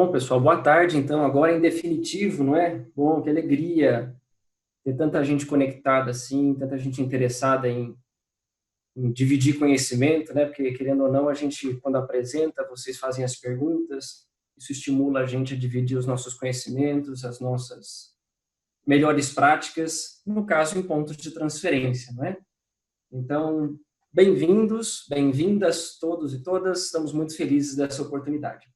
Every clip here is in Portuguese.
Bom, pessoal, boa tarde. Então, agora em definitivo, não é? Bom, que alegria ter tanta gente conectada assim, tanta gente interessada em dividir conhecimento, né? Porque, querendo ou não, a gente, quando apresenta, vocês fazem as perguntas, isso estimula a gente a dividir os nossos conhecimentos, as nossas melhores práticas, no caso, em pontos de transferência, não é? Então, bem-vindos, bem-vindas todos e todas, estamos muito felizes dessa oportunidade.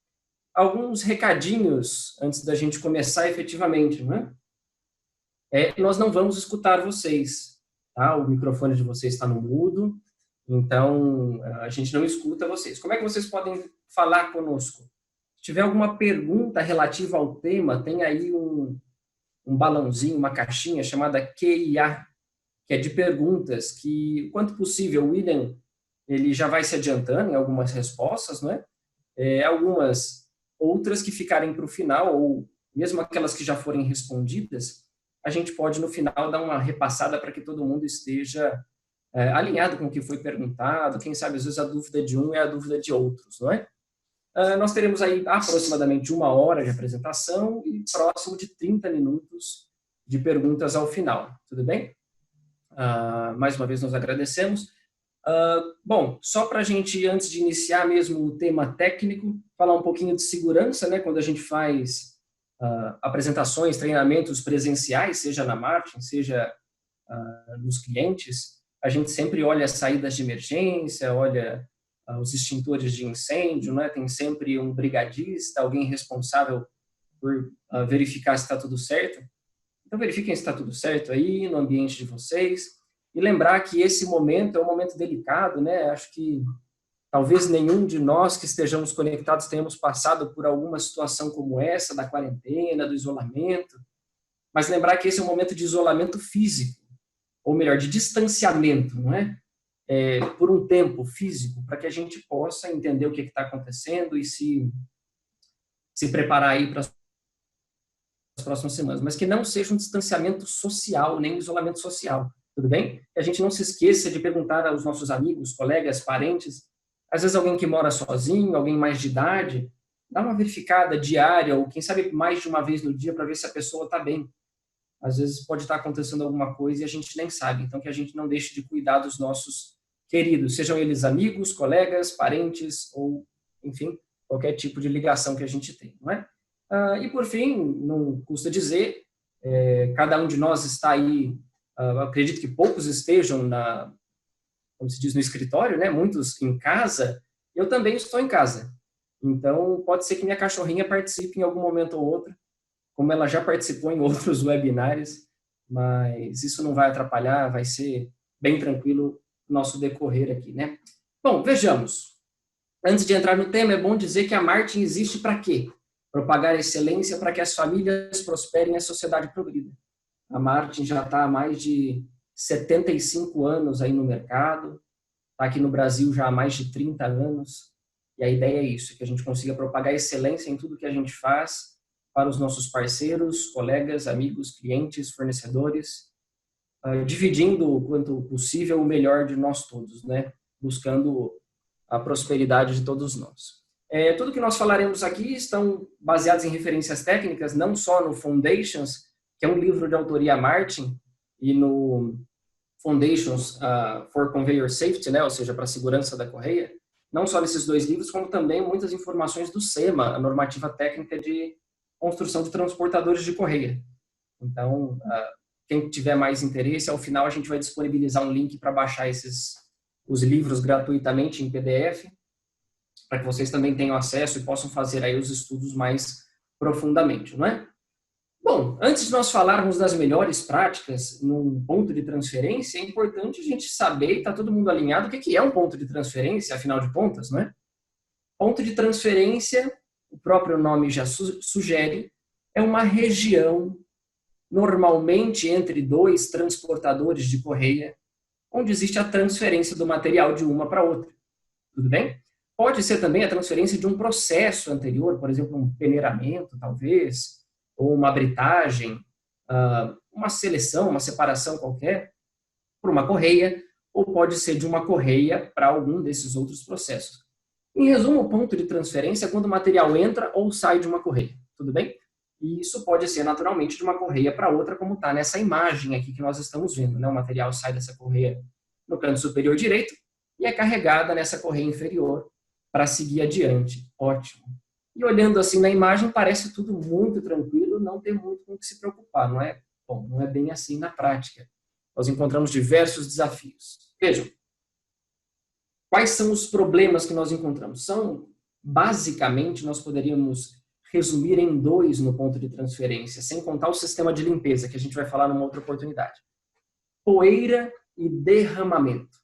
Alguns recadinhos antes da gente começar efetivamente, não é? Nós não vamos escutar vocês, tá? O microfone de vocês está no mudo, então a gente não escuta vocês. Como é que vocês podem falar conosco? Se tiver alguma pergunta relativa ao tema, tem aí um balãozinho, uma caixinha chamada QIA, que é de perguntas, que, quanto possível, o William ele já vai se adiantando em algumas respostas, não é? Algumas outras que ficarem para o final, ou mesmo aquelas que já forem respondidas, a gente pode, no final, dar uma repassada para que todo mundo esteja alinhado com o que foi perguntado. Quem sabe, às vezes, a dúvida de um é a dúvida de outros, não é? Nós teremos aí aproximadamente 1 hora de apresentação e próximo de 30 minutos de perguntas ao final. Tudo bem? Mais uma vez, nós agradecemos. Bom, só para a gente, antes de iniciar mesmo o tema técnico, falar um pouquinho de segurança, né? Quando a gente faz apresentações, treinamentos presenciais, seja na Martin, seja nos clientes, a gente sempre olha as saídas de emergência, olha os extintores de incêndio, né? Tem sempre um brigadista, alguém responsável por verificar se está tudo certo. Então, verifiquem se está tudo certo aí no ambiente de vocês. E lembrar que esse momento é um momento delicado, né? Acho que talvez nenhum de nós que estejamos conectados tenhamos passado por alguma situação como essa, da quarentena, do isolamento. Mas lembrar que esse é um momento de isolamento físico, ou melhor, de distanciamento, não é? Por um tempo físico, para que a gente possa entender o que está acontecendo e se preparar aí para as próximas semanas. Mas que não seja um distanciamento social, nem um isolamento social. Tudo bem? Que a gente não se esqueça de perguntar aos nossos amigos, colegas, parentes, às vezes alguém que mora sozinho, alguém mais de idade, dá uma verificada diária, ou quem sabe mais de uma vez no dia, para ver se a pessoa está bem. Às vezes pode estar acontecendo alguma coisa e a gente nem sabe, então que a gente não deixe de cuidar dos nossos queridos, sejam eles amigos, colegas, parentes, ou, enfim, qualquer tipo de ligação que a gente tem, não é? E por fim, não custa dizer, cada um de nós está aí, acredito que poucos estejam como se diz, no escritório, né? Muitos em casa. Eu também estou em casa. Então, pode ser que minha cachorrinha participe em algum momento ou outro, como ela já participou em outros webinários, mas isso não vai atrapalhar, vai ser bem tranquilo o nosso decorrer aqui, né? Bom, vejamos. Antes de entrar no tema, é bom dizer que a Martin existe para quê? Propagar excelência para que as famílias prosperem e a sociedade progrida. A Martin já está há mais de 75 anos aí no mercado, está aqui no Brasil já há mais de 30 anos, e a ideia é isso, que a gente consiga propagar excelência em tudo que a gente faz para os nossos parceiros, colegas, amigos, clientes, fornecedores, dividindo o quanto possível o melhor de nós todos, né? Buscando a prosperidade de todos nós. Tudo que nós falaremos aqui estão baseados em referências técnicas, não só no Foundations, que é um livro de autoria Martin, e no Foundations for Conveyor Safety, né, ou seja, para a segurança da correia, não só nesses dois livros, como também muitas informações do SEMA, a normativa técnica de construção de transportadores de correia. Então, quem tiver mais interesse, ao final a gente vai disponibilizar um link para baixar os livros gratuitamente em PDF, para que vocês também tenham acesso e possam fazer aí os estudos mais profundamente, não é? Bom, antes de nós falarmos das melhores práticas num ponto de transferência, é importante a gente saber, está todo mundo alinhado, o que é um ponto de transferência, afinal de contas, não é? Ponto de transferência, o próprio nome já sugere, é uma região, normalmente entre dois transportadores de correia, onde existe a transferência do material de uma para outra. Tudo bem? Pode ser também a transferência de um processo anterior, por exemplo, um peneiramento, talvez, ou uma britagem, uma seleção, uma separação qualquer, por uma correia, ou pode ser de uma correia para algum desses outros processos. Em resumo, o ponto de transferência é quando o material entra ou sai de uma correia, tudo bem? E isso pode ser naturalmente de uma correia para outra, como está nessa imagem aqui que nós estamos vendo, né? O material sai dessa correia no canto superior direito e é carregada nessa correia inferior para seguir adiante. Ótimo. E olhando assim na imagem, parece tudo muito tranquilo, não tem muito com o que se preocupar, não é? Bom, não é bem assim na prática. Nós encontramos diversos desafios. Vejam, quais são os problemas que nós encontramos? São, basicamente, nós poderíamos resumir em dois no ponto de transferência, sem contar o sistema de limpeza, que a gente vai falar numa outra oportunidade. Poeira e derramamento.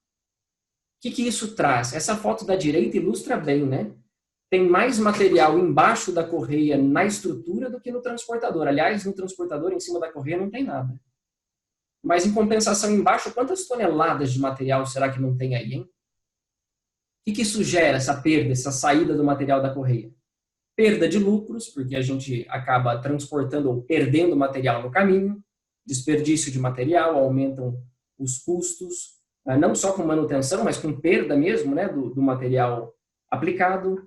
O que isso traz? Essa foto da direita ilustra bem, né? Tem mais material embaixo da correia na estrutura do que no transportador. Aliás, no transportador, em cima da correia, não tem nada. Mas, em compensação, embaixo, quantas toneladas de material será que não tem aí, hein? O que isso gera, essa perda, essa saída do material da correia? Perda de lucros, porque a gente acaba transportando ou perdendo material no caminho, desperdício de material, aumentam os custos, não só com manutenção, mas com perda mesmo, né, do material aplicado.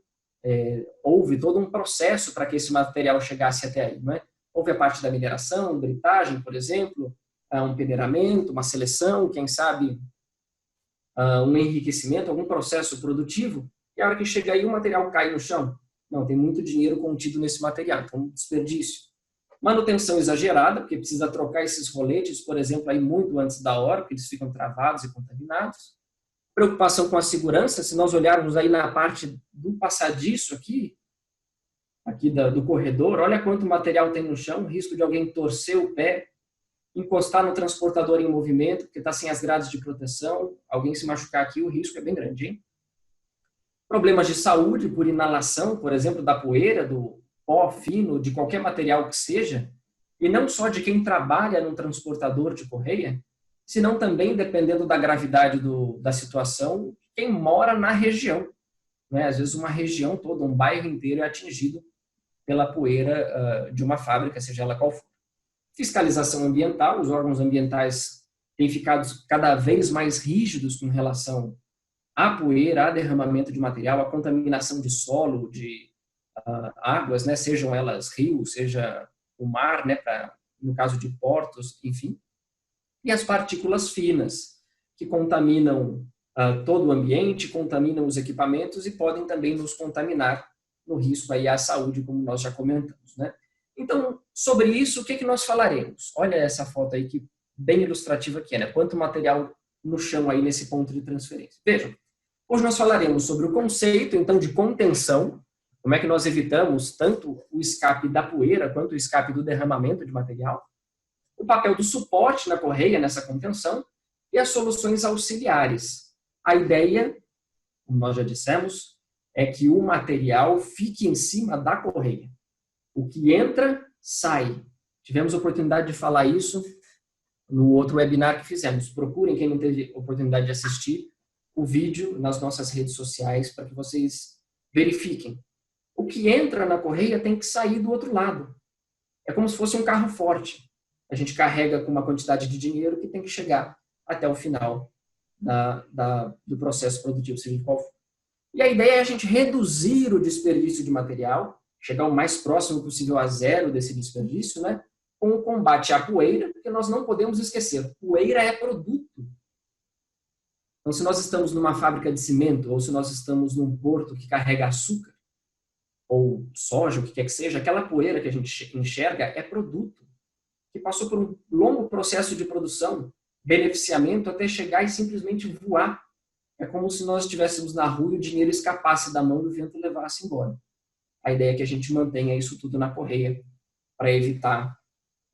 Houve todo um processo para que esse material chegasse até aí. Não é? Houve a parte da mineração, britagem, por exemplo, um peneiramento, uma seleção, quem sabe um enriquecimento, algum processo produtivo, e a hora que chega aí o material cai no chão. Não, tem muito dinheiro contido nesse material, então desperdício. Manutenção exagerada, porque precisa trocar esses roletes, por exemplo, aí muito antes da hora, porque eles ficam travados e contaminados. Preocupação com a segurança, se nós olharmos aí na parte do passadiço aqui do corredor, olha quanto material tem no chão, risco de alguém torcer o pé, encostar no transportador em movimento, porque está sem as grades de proteção, alguém se machucar aqui, o risco é bem grande, hein? Problemas de saúde por inalação, por exemplo, da poeira, do pó fino, de qualquer material que seja, e não só de quem trabalha no transportador de correia, senão também, dependendo da gravidade da situação, quem mora na região. Né? Às vezes uma região toda, um bairro inteiro é atingido pela poeira de uma fábrica, seja ela qual for. Fiscalização ambiental, os órgãos ambientais têm ficado cada vez mais rígidos com relação à poeira, a derramamento de material, a contaminação de solo, de águas, né, sejam elas rios, seja o mar, né, no caso de portos, enfim. E as partículas finas, que contaminam todo o ambiente, contaminam os equipamentos e podem também nos contaminar no risco aí à saúde, como nós já comentamos, né? Então, sobre isso, o que nós falaremos? Olha essa foto aí, que bem ilustrativa que é, né? Quanto material no chão aí nesse ponto de transferência. Vejam, hoje nós falaremos sobre o conceito, então, de contenção, como é que nós evitamos tanto o escape da poeira quanto o escape do derramamento de material, o papel do suporte na correia nessa contenção e as soluções auxiliares. A ideia, como nós já dissemos, é que o material fique em cima da correia. O que entra, sai. Tivemos a oportunidade de falar isso no outro webinar que fizemos. Procurem, quem não teve oportunidade de assistir, o vídeo nas nossas redes sociais para que vocês verifiquem. O que entra na correia tem que sair do outro lado. É como se fosse um carro forte. A gente carrega com uma quantidade de dinheiro que tem que chegar até o final do processo produtivo, seja qual for. E a ideia é a gente reduzir o desperdício de material, chegar o mais próximo possível a zero desse desperdício, né? Com o combate à poeira, porque nós não podemos esquecer, poeira é produto. Então, se nós estamos numa fábrica de cimento, ou se nós estamos num porto que carrega açúcar, ou soja, o que quer que seja, aquela poeira que a gente enxerga é produto, que passou por um longo processo de produção, beneficiamento, até chegar e simplesmente voar. É como se nós estivéssemos na rua e o dinheiro escapasse da mão do vento e levasse embora. A ideia é que a gente mantenha isso tudo na correia para evitar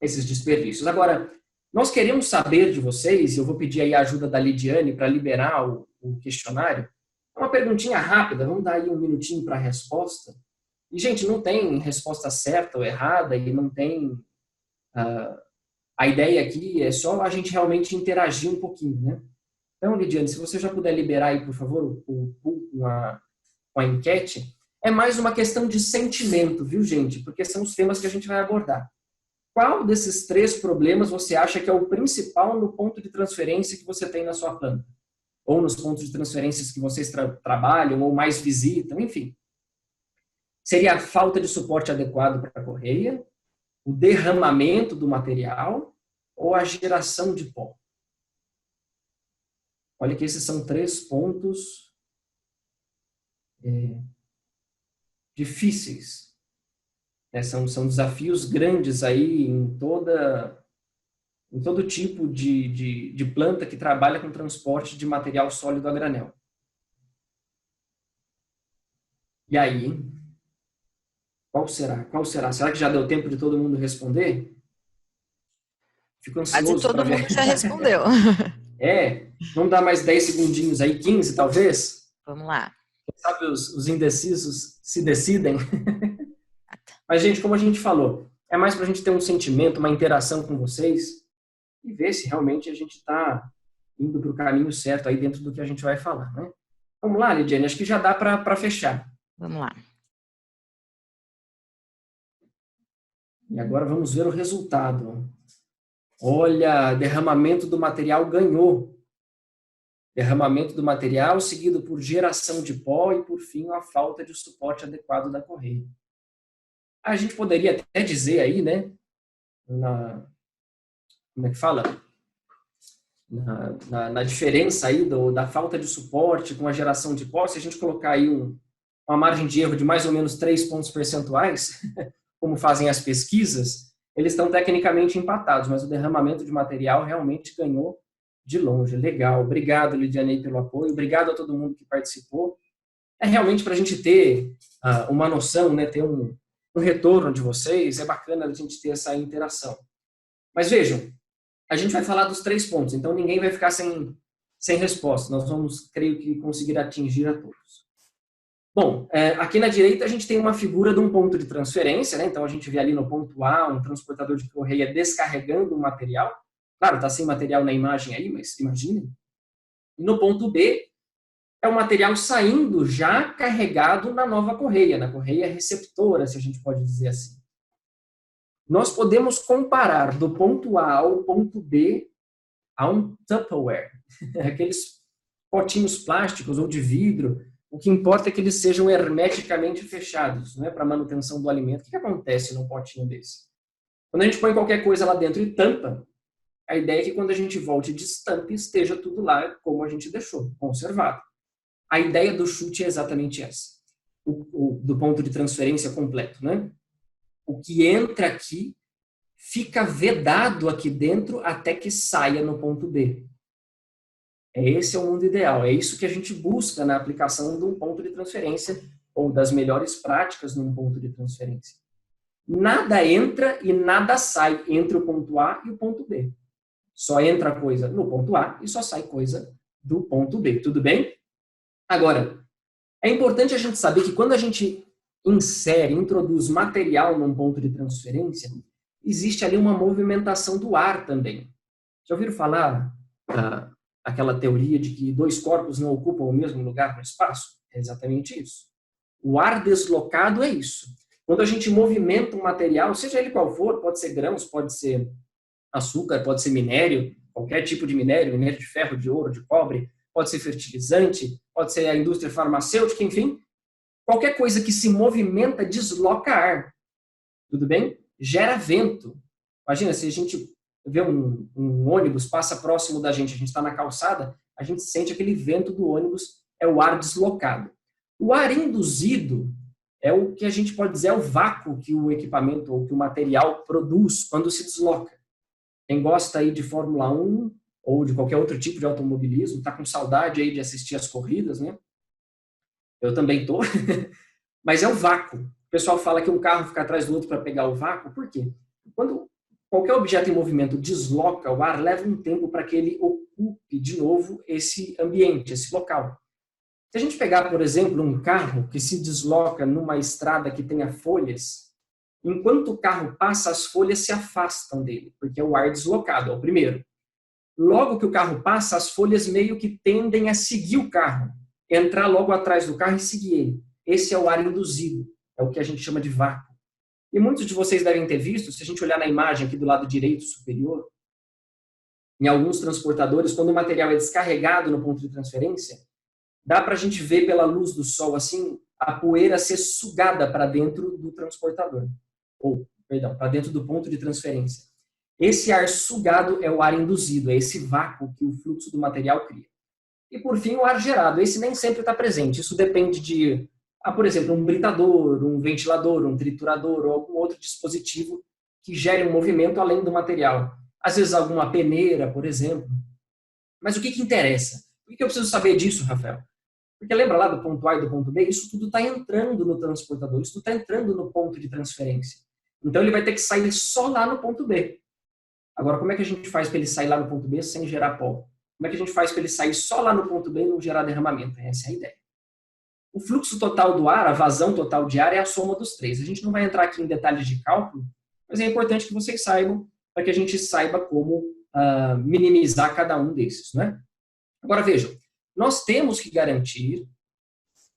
esses desperdícios. Agora, nós queremos saber de vocês, e eu vou pedir aí a ajuda da Lidiane para liberar o questionário. Uma perguntinha rápida, vamos dar aí um minutinho para a resposta. E, gente, não tem resposta certa ou errada, e não tem... a ideia aqui é só a gente realmente interagir um pouquinho, né? Então, Lidiane, se você já puder liberar aí, por favor, com a enquete, é mais uma questão de sentimento, viu, gente? Porque são os temas que a gente vai abordar. Qual desses 3 problemas você acha que é o principal no ponto de transferência que você tem na sua planta? ou nos pontos de transferências que vocês trabalham, ou mais visitam, enfim. Seria a falta de suporte adequado para a correia, o derramamento do material ou a geração de pó. Olha que esses são 3 pontos difíceis. São desafios grandes aí em todo tipo de planta que trabalha com transporte de material sólido a granel. E aí, hein? Qual será? Qual será? Será que já deu tempo de todo mundo responder? Fico Quase ansioso para todo ver. mundo já respondeu. Vamos dar mais 10 segundinhos aí, 15 talvez? Vamos lá. Quem sabe os indecisos se decidem. Mas, gente, como a gente falou, é mais para a gente ter um sentimento, uma interação com vocês e ver se realmente a gente está indo para o caminho certo aí dentro do que a gente vai falar, né? Vamos lá, Lidiane, acho que já dá para fechar. Vamos lá. E agora vamos ver o resultado. Olha, derramamento do material ganhou. Derramamento do material seguido por geração de pó e, por fim, a falta de suporte adequado da correia. A gente poderia até dizer aí, né, como é que fala? Na diferença aí da falta de suporte com a geração de pó, se a gente colocar aí uma margem de erro de mais ou menos 3 pontos percentuais, como fazem as pesquisas, eles estão tecnicamente empatados, mas o derramamento de material realmente ganhou de longe. Legal. Obrigado, Lidiane, pelo apoio. Obrigado a todo mundo que participou. É realmente para a gente ter uma noção, né, ter um retorno de vocês. É bacana a gente ter essa interação. Mas vejam, a gente vai falar dos 3 pontos, então ninguém vai ficar sem resposta. Nós vamos, creio que, conseguir atingir a todos. Bom, aqui na direita a gente tem uma figura de um ponto de transferência, né? Então a gente vê ali no ponto A um transportador de correia descarregando o material. Claro, está sem material na imagem aí, mas imaginem. E no ponto B é o material saindo já carregado na nova correia, na correia receptora, se a gente pode dizer assim. Nós podemos comparar do ponto A ao ponto B a um Tupperware, aqueles potinhos plásticos ou de vidro. O que importa é que eles sejam hermeticamente fechados, né, para manutenção do alimento. O que acontece num potinho desse? Quando a gente põe qualquer coisa lá dentro e tampa, a ideia é que quando a gente volte e destampe, esteja tudo lá como a gente deixou, conservado. A ideia do chute é exatamente essa, do ponto de transferência completo, né? O que entra aqui fica vedado aqui dentro até que saia no ponto B. Esse é o mundo ideal, é isso que a gente busca na aplicação de um ponto de transferência ou das melhores práticas num ponto de transferência. Nada entra e nada sai entre o ponto A e o ponto B. Só entra coisa no ponto A e só sai coisa do ponto B, tudo bem? Agora, é importante a gente saber que quando a gente introduz material num ponto de transferência, existe ali uma movimentação do ar também. Já ouviram falar aquela teoria de que 2 corpos não ocupam o mesmo lugar no espaço? É exatamente isso. O ar deslocado é isso. Quando a gente movimenta um material, seja ele qual for, pode ser grãos, pode ser açúcar, pode ser minério, qualquer tipo de minério de ferro, de ouro, de cobre, pode ser fertilizante, pode ser a indústria farmacêutica, enfim, qualquer coisa que se movimenta desloca ar, tudo bem? Gera vento. Imagina, se a gente vê um ônibus, passa próximo da gente, a gente está na calçada, a gente sente aquele vento do ônibus, é o ar deslocado. O ar induzido é o que a gente pode dizer é o vácuo que o equipamento ou que o material produz quando se desloca. Quem gosta aí de Fórmula 1 ou de qualquer outro tipo de automobilismo, está com saudade aí de assistir as corridas, né? Eu também estou. Mas é o vácuo. O pessoal fala que um carro fica atrás do outro para pegar o vácuo. Por quê? Quando qualquer objeto em movimento desloca o ar, leva um tempo para que ele ocupe de novo esse ambiente, esse local. Se a gente pegar, por exemplo, um carro que se desloca numa estrada que tenha folhas, enquanto o carro passa, as folhas se afastam dele, porque é o ar deslocado, é o primeiro. Logo que o carro passa, as folhas meio que tendem a seguir o carro, entrar logo atrás do carro e seguir ele. Esse é o ar induzido, é o que a gente chama de vácuo. E muitos de vocês devem ter visto, se a gente olhar na imagem aqui do lado direito superior, em alguns transportadores, quando o material é descarregado no ponto de transferência, dá para a gente ver pela luz do sol assim a poeira ser sugada para dentro do transportador, ou, perdão, para dentro do ponto de transferência. Esse ar sugado é o ar induzido, é esse vácuo que o fluxo do material cria. E por fim, o ar gerado, esse nem sempre está presente, isso depende de, por exemplo, um britador, um ventilador, um triturador ou algum outro dispositivo que gere um movimento além do material. Às vezes alguma peneira, por exemplo. Mas o que interessa? Por que eu preciso saber disso, Rafael? Porque lembra lá do ponto A e do ponto B? Isso tudo está entrando no transportador, isso tudo está entrando no ponto de transferência. Então ele vai ter que sair só lá no ponto B. Agora, como é que a gente faz para ele sair lá no ponto B sem gerar pó? Como é que a gente faz para ele sair só lá no ponto B e não gerar derramamento? Essa é a ideia. O fluxo total do ar, a vazão total de ar é a soma dos três. A gente não vai entrar aqui em detalhes de cálculo, mas é importante que vocês saibam para que a gente saiba como minimizar cada um desses, né? Agora vejam, nós temos que garantir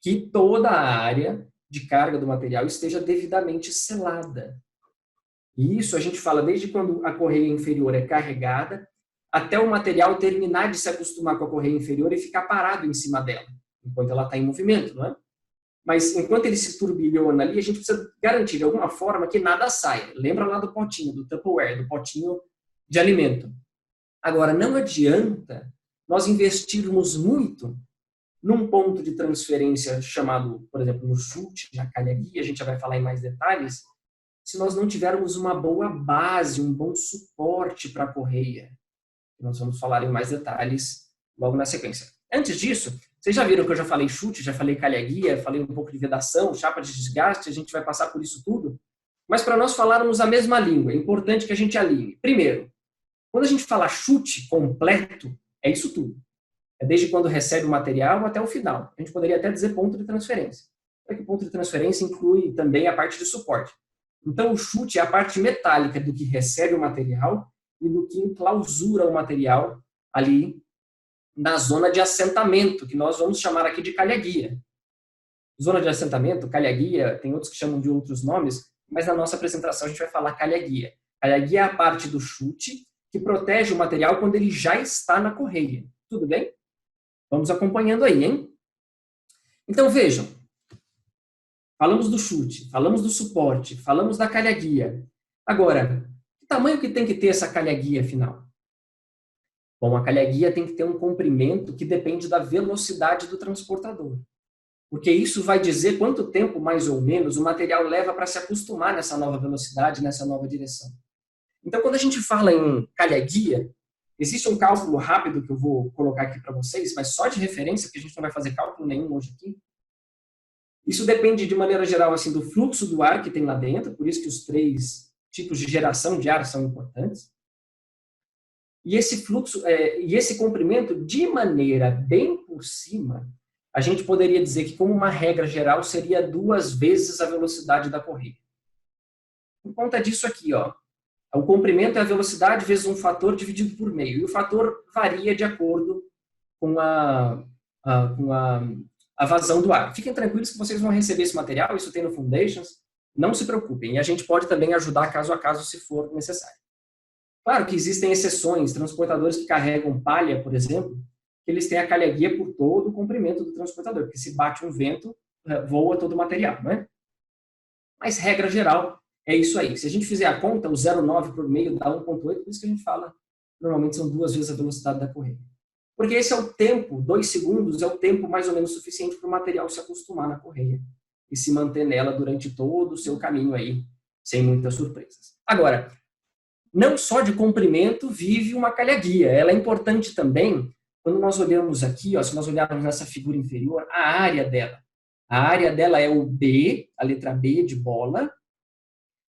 que toda a área de carga do material esteja devidamente selada. E isso a gente fala desde quando a correia inferior é carregada até o material terminar de se acostumar com a correia inferior e ficar parado em cima dela, enquanto ela está em movimento, não é? Mas enquanto ele se turbilhona ali, a gente precisa garantir de alguma forma que nada saia. Lembra lá do potinho, do Tupperware, do potinho de alimento. Agora, não adianta nós investirmos muito num ponto de transferência chamado, por exemplo, no chute, na calha-guia, a gente já vai falar em mais detalhes, se nós não tivermos uma boa base, um bom suporte para a correia. Nós vamos falar em mais detalhes logo na sequência. Antes disso, vocês já viram que eu já falei chute, já falei calha-guia, falei um pouco de vedação, chapa de desgaste, a gente vai passar por isso tudo. Mas para nós falarmos a mesma língua, é importante que a gente alinhe. Primeiro, quando a gente fala chute completo, é isso tudo. É desde quando recebe o material até o final. A gente poderia até dizer ponto de transferência. Porque o ponto de transferência inclui também a parte de suporte. Então, o chute é a parte metálica do que recebe o material e do que enclausura o material ali na zona de assentamento, que nós vamos chamar aqui de calha-guia. Zona de assentamento, calha-guia, tem outros que chamam de outros nomes, mas na nossa apresentação a gente vai falar calha-guia. Calha-guia é a parte do chute que protege o material quando ele já está na correia. Tudo bem? Vamos acompanhando aí, hein? Então, vejam. Falamos do chute, falamos do suporte, falamos da calha-guia. Agora, que tamanho que tem que ter essa calha-guia final? Bom, a calha-guia tem que ter um comprimento que depende da velocidade do transportador. Porque isso vai dizer quanto tempo, mais ou menos, o material leva para se acostumar nessa nova velocidade, nessa nova direção. Então, quando a gente fala em calha-guia, existe um cálculo rápido que eu vou colocar aqui para vocês, mas só de referência, porque a gente não vai fazer cálculo nenhum hoje aqui. Isso depende, de maneira geral, assim, do fluxo do ar que tem lá dentro, por isso que os 3 tipos de geração de ar são importantes. E esse fluxo, e esse comprimento, de maneira bem por cima, a gente poderia dizer que, como uma regra geral, seria 2 vezes a velocidade da correia. Por conta disso aqui, ó, o comprimento é a velocidade vezes um fator dividido por meio. E o fator varia de acordo com a vazão do ar. Fiquem tranquilos que vocês vão receber esse material, isso tem no Foundations, não se preocupem. E a gente pode também ajudar caso a caso, se for necessário. Claro que existem exceções, transportadores que carregam palha, por exemplo, que eles têm a calha-guia por todo o comprimento do transportador, porque se bate um vento, voa todo o material, não é? Mas, regra geral, é isso aí. Se a gente fizer a conta, o 0,9 por meio dá 1,8, por isso que a gente fala, normalmente são 2 vezes a velocidade da correia. Porque esse é o tempo, 2 segundos é o tempo mais ou menos suficiente para o material se acostumar na correia e se manter nela durante todo o seu caminho aí, sem muitas surpresas. Agora, não só de comprimento vive uma calha-guia, ela é importante também, quando nós olhamos aqui, ó, se nós olharmos nessa figura inferior, a área dela. A área dela é o B, a letra B de bola,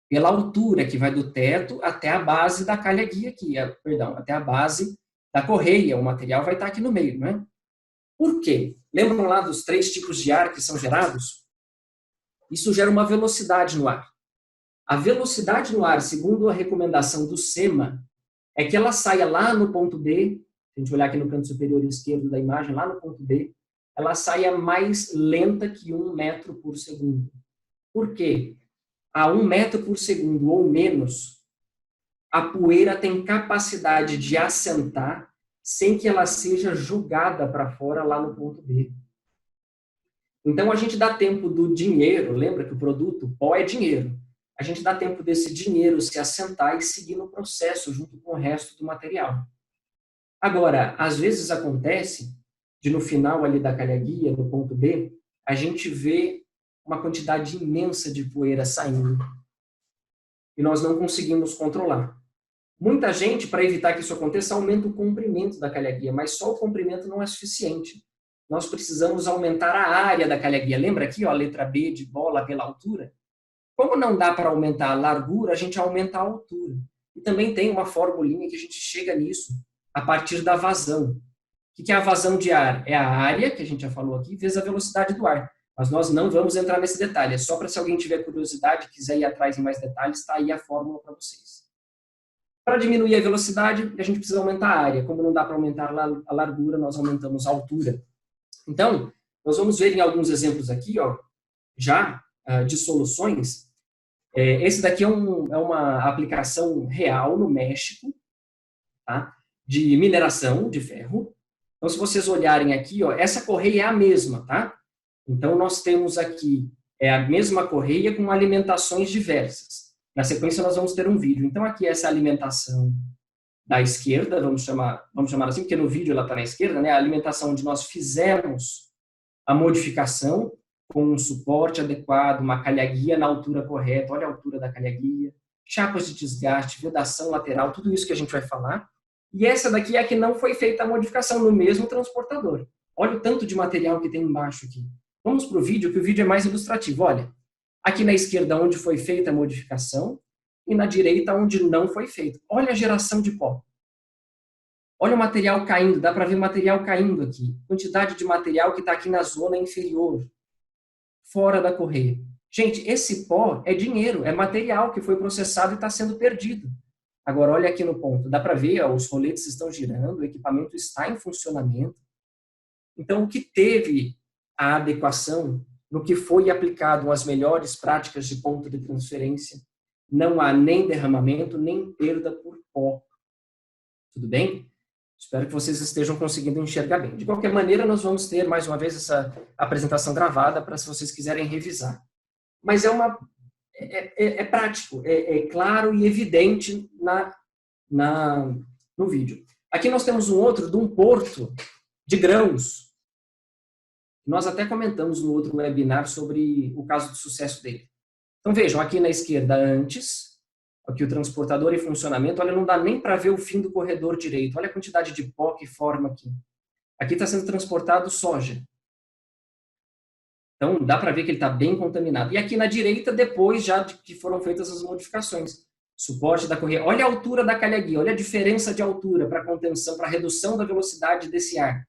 pela altura que vai do teto até a base da calha-guia aqui, perdão, até a base da correia, o material vai estar aqui no meio, não é? Por quê? Lembram lá dos 3 tipos de ar que são gerados? Isso gera uma velocidade no ar. A velocidade no ar, segundo a recomendação do SEMA, é que ela saia lá no ponto B, se a gente olhar aqui no canto superior esquerdo da imagem, lá no ponto B, ela saia mais lenta que 1 metro por segundo. Por quê? A 1 metro por segundo ou menos, a poeira tem capacidade de assentar sem que ela seja jogada para fora lá no ponto B. Então, a gente dá tempo do dinheiro, lembra que o produto, o pó é dinheiro. A gente dá tempo desse dinheiro se assentar e seguir no processo junto com o resto do material. Agora, às vezes acontece de no final ali da calha-guia, no ponto B, a gente vê uma quantidade imensa de poeira saindo e nós não conseguimos controlar. Muita gente, para evitar que isso aconteça, aumenta o comprimento da calha-guia, mas só o comprimento não é suficiente. Nós precisamos aumentar a área da calha-guia. Lembra aqui, ó, a letra B de bola pela altura? Como não dá para aumentar a largura, a gente aumenta a altura. E também tem uma formulinha que a gente chega nisso a partir da vazão. O que é a vazão de ar? É a área, que a gente já falou aqui, vezes a velocidade do ar. Mas nós não vamos entrar nesse detalhe. É só para se alguém tiver curiosidade, quiser ir atrás em mais detalhes, está aí a fórmula para vocês. Para diminuir a velocidade, a gente precisa aumentar a área. Como não dá para aumentar a largura, nós aumentamos a altura. Então, nós vamos ver em alguns exemplos aqui, ó, já de soluções. Esse daqui é uma aplicação real no México, tá? De mineração de ferro. Então, se vocês olharem aqui, ó, essa correia é a mesma, tá? Então, nós temos aqui a mesma correia com alimentações diversas. Na sequência, nós vamos ter um vídeo. Então, aqui essa alimentação da esquerda, vamos chamar assim, porque no vídeo ela está na esquerda, né? A alimentação onde nós fizemos a modificação com um suporte adequado, uma calha-guia na altura correta, olha a altura da calha-guia, chapas de desgaste, vedação lateral, tudo isso que a gente vai falar. E essa daqui é a que não foi feita a modificação no mesmo transportador. Olha o tanto de material que tem embaixo aqui. Vamos para o vídeo, que o vídeo é mais ilustrativo. Olha, aqui na esquerda onde foi feita a modificação e na direita onde não foi feito. Olha a geração de pó. Olha o material caindo, dá para ver material caindo aqui. Quantidade de material que está aqui na zona inferior, fora da correia. Gente, esse pó é dinheiro, é material que foi processado e está sendo perdido. Agora, olha aqui no ponto, dá para ver, ó, os roletes estão girando, o equipamento está em funcionamento. Então, o que teve a adequação, no que foi aplicado as melhores práticas de ponto de transferência, não há nem derramamento, nem perda por pó. Tudo bem? Espero que vocês estejam conseguindo enxergar bem. De qualquer maneira, nós vamos ter, mais uma vez, essa apresentação gravada para se vocês quiserem revisar. Mas é prático, é claro e evidente no vídeo. Aqui nós temos um outro de um porto de grãos. Nós até comentamos no outro webinar sobre o caso de sucesso dele. Então vejam, aqui na esquerda antes, aqui o transportador em funcionamento, olha, não dá nem para ver o fim do corredor direito. Olha a quantidade de pó que forma aqui. Aqui está sendo transportado soja. Então, dá para ver que ele está bem contaminado. E aqui na direita, depois já de que foram feitas as modificações. Suporte da correia. Olha a altura da calha-guia, olha a diferença de altura para contenção, para redução da velocidade desse ar.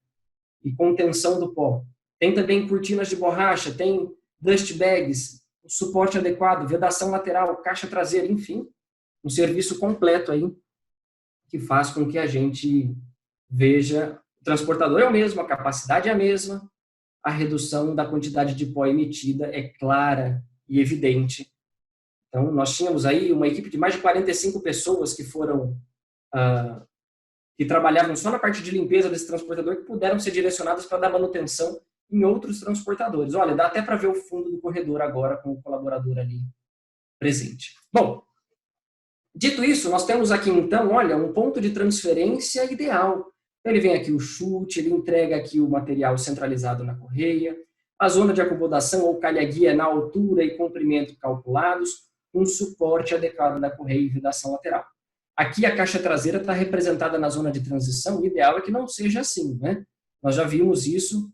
E contenção do pó. Tem também cortinas de borracha, tem dust bags, suporte adequado, vedação lateral, caixa traseira, enfim. Um serviço completo aí que faz com que a gente veja o transportador é o mesmo, a capacidade é a mesma, a redução da quantidade de pó emitida é clara e evidente. Então, nós tínhamos aí uma equipe de mais de 45 pessoas que foram, que trabalhavam só na parte de limpeza desse transportador, que puderam ser direcionadas para dar manutenção em outros transportadores. Olha, dá até para ver o fundo do corredor agora com o colaborador ali presente. Bom, dito isso, nós temos aqui então, olha, um ponto de transferência ideal. Ele vem aqui o chute, ele entrega aqui o material centralizado na correia, a zona de acomodação ou calha-guia na altura e comprimento calculados, um suporte adequado da correia e vedação lateral. Aqui a caixa traseira está representada na zona de transição, o ideal é que não seja assim, né? Nós já vimos isso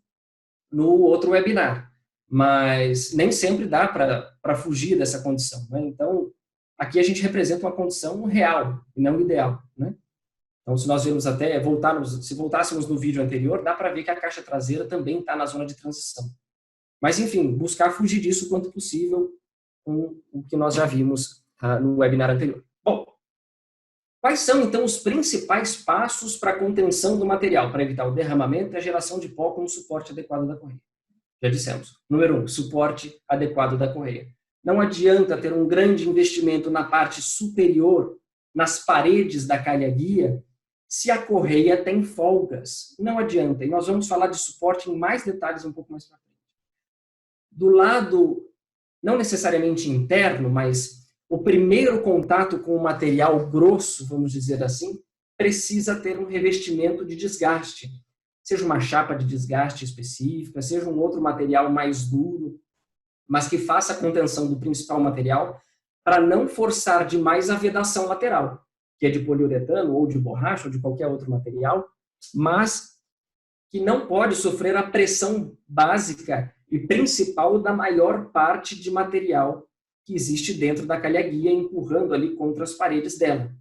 no outro webinar, mas nem sempre dá para fugir dessa condição, né? Então, aqui a gente representa uma condição real e não ideal, né? Então, se nós vemos até, se voltássemos no vídeo anterior, dá para ver que a caixa traseira também está na zona de transição. Mas, enfim, buscar fugir disso o quanto possível com o que nós já vimos no webinar anterior. Bom, quais são, então, os principais passos para a contenção do material, para evitar o derramamento e a geração de pó com o suporte adequado da correia? Já dissemos. Número 1, suporte adequado da correia. Não adianta ter um grande investimento na parte superior nas paredes da calha-guia se a correia tem folgas. Não adianta, e nós vamos falar de suporte em mais detalhes um pouco mais para frente. Do lado, não necessariamente interno, mas o primeiro contato com o material grosso, vamos dizer assim, precisa ter um revestimento de desgaste. Seja uma chapa de desgaste específica, seja um outro material mais duro, mas que faça a contenção do principal material para não forçar demais a vedação lateral, que é de poliuretano ou de borracha ou de qualquer outro material, mas que não pode sofrer a pressão básica e principal da maior parte de material que existe dentro da calha-guia, empurrando ali contra as paredes dela.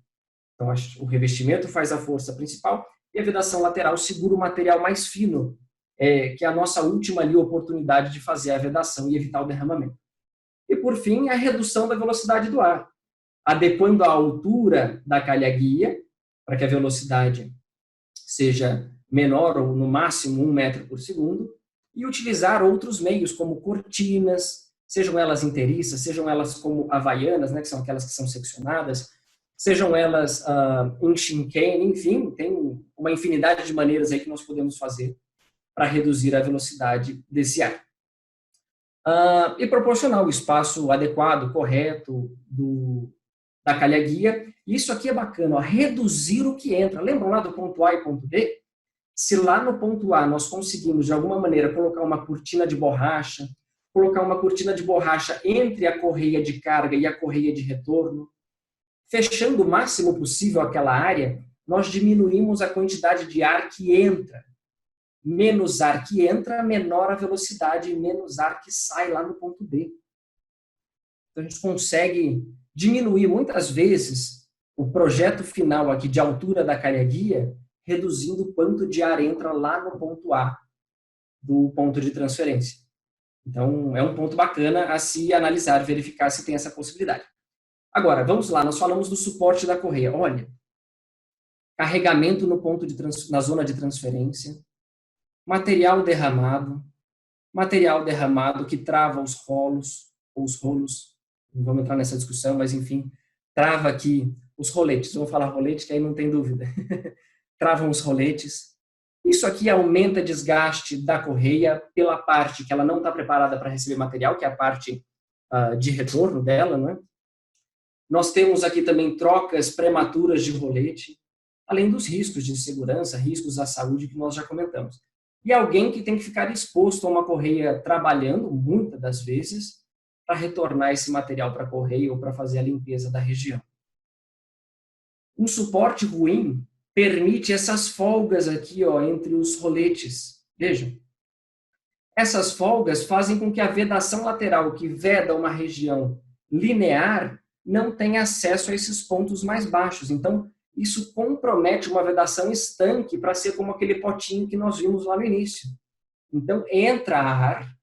Então, o revestimento faz a força principal e a vedação lateral segura o material mais fino, que é a nossa última ali oportunidade de fazer a vedação e evitar o derramamento. E, por fim, a redução da velocidade do ar, adequando a altura da calha-guia para que a velocidade seja menor ou no máximo 1 metro por segundo, e utilizar outros meios, como cortinas, sejam elas inteiriças, sejam elas como havaianas, né, que são aquelas que são seccionadas, sejam elas em chinquene, enfim, tem uma infinidade de maneiras aí que nós podemos fazer para reduzir a velocidade desse ar. E proporcionar o espaço adequado, correto da calha-guia. Isso aqui é bacana, reduzir o que entra. Lembram lá do ponto A e ponto B? Se lá no ponto A nós conseguimos, de alguma maneira, colocar uma cortina de borracha, colocar uma cortina de borracha entre a correia de carga e a correia de retorno, fechando o máximo possível aquela área, nós diminuímos a quantidade de ar que entra. Menos ar que entra, menor a velocidade e menos ar que sai lá no ponto B. Então a gente consegue diminuir muitas vezes o projeto final aqui de altura da calha-guia, reduzindo o quanto de ar entra lá no ponto A do ponto de transferência. Então é um ponto bacana a se analisar, verificar se tem essa possibilidade. Agora, vamos lá, nós falamos do suporte da correia. Olha, carregamento no ponto na zona de transferência, material derramado que trava os rolos, ou os rolos, não vamos entrar nessa discussão, mas enfim, trava aqui os roletes, vamos falar rolete, que aí não tem dúvida, travam os roletes. Isso aqui aumenta desgaste da correia pela parte que ela não está preparada para receber material, que é a parte de retorno dela, não é? Nós temos aqui também trocas prematuras de rolete, além dos riscos de segurança, riscos à saúde que nós já comentamos. E alguém que tem que ficar exposto a uma correia trabalhando, muitas das vezes, para retornar esse material para a correia ou para fazer a limpeza da região. Um suporte ruim permite essas folgas aqui, ó, entre os roletes. Vejam. Essas folgas fazem com que a vedação lateral que veda uma região linear não tenha acesso a esses pontos mais baixos. Então, isso compromete uma vedação estanque para ser como aquele potinho que nós vimos lá no início. Então, entra ar,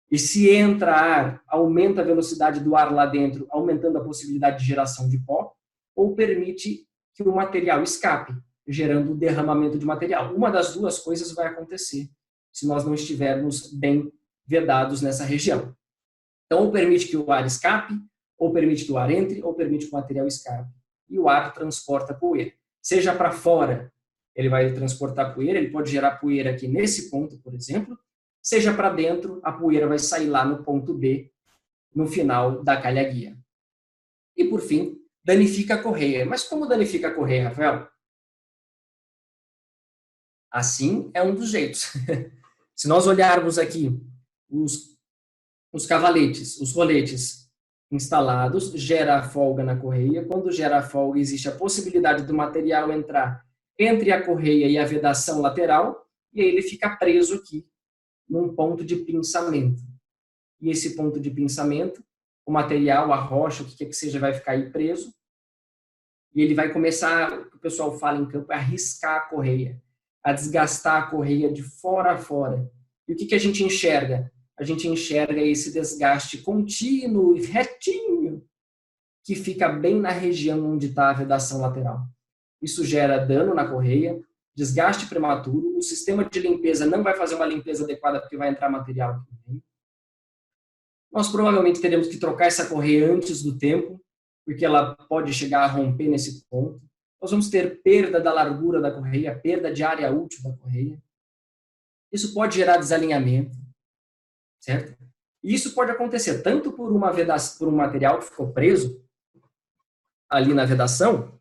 e se entra ar, aumenta a velocidade do ar lá dentro, aumentando a possibilidade de geração de pó, ou permite que o material escape, gerando o derramamento de material. Uma das duas coisas vai acontecer se nós não estivermos bem vedados nessa região. Então, ou permite que o ar escape, ou permite que o ar entre, ou permite que o material escape. E o ar transporta poeira. Seja para fora, ele vai transportar poeira, ele pode gerar poeira aqui nesse ponto, por exemplo, seja para dentro, a poeira vai sair lá no ponto B, no final da calha-guia. E, por fim, danifica a correia. Mas como danifica a correia, Rafael? Assim é um dos jeitos. Se nós olharmos aqui os cavaletes, os roletes instalados, gera a folga na correia. Quando gera a folga, existe a possibilidade do material entrar entre a correia e a vedação lateral, e aí ele fica preso aqui, num ponto de pinçamento. E esse ponto de pinçamento, o material, a rocha, o que quer que seja, vai ficar aí preso, e ele vai começar, o que o pessoal fala em campo, a riscar a correia, a desgastar a correia de fora a fora. E o que a gente enxerga? A gente enxerga esse desgaste contínuo e retinho que fica bem na região onde está a vedação lateral. Isso gera dano na correia, desgaste prematuro, o sistema de limpeza não vai fazer uma limpeza adequada porque vai entrar material aqui. Nós provavelmente teremos que trocar essa correia antes do tempo, porque ela pode chegar a romper nesse ponto. Nós vamos ter perda da largura da correia, perda de área útil da correia. Isso pode gerar desalinhamento, certo? E isso pode acontecer tanto por por um material que ficou preso ali na vedação,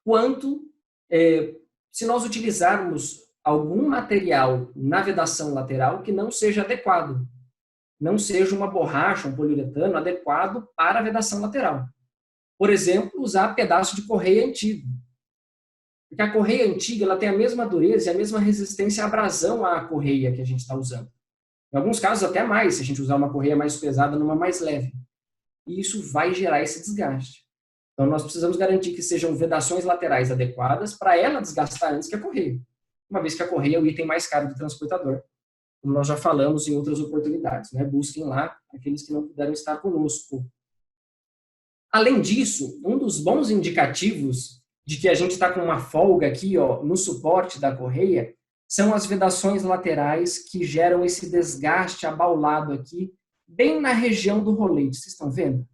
quanto se nós utilizarmos algum material na vedação lateral que não seja adequado, não seja uma borracha, um poliuretano adequado para a vedação lateral. Por exemplo, usar pedaço de correia antigo. Porque a correia antiga ela tem a mesma dureza e a mesma resistência à abrasão à correia que a gente está usando. Em alguns casos, até mais, se a gente usar uma correia mais pesada numa mais leve. E isso vai gerar esse desgaste. Então, nós precisamos garantir que sejam vedações laterais adequadas para ela desgastar antes que a correia. Uma vez que a correia é o item mais caro do transportador. Como nós já falamos em outras oportunidades. Né? Busquem lá aqueles que não puderam estar conosco. Além disso, um dos bons indicativos de que a gente está com uma folga aqui no suporte da correia são as vedações laterais que geram esse desgaste abaulado aqui, bem na região do rolete. Vocês estão vendo?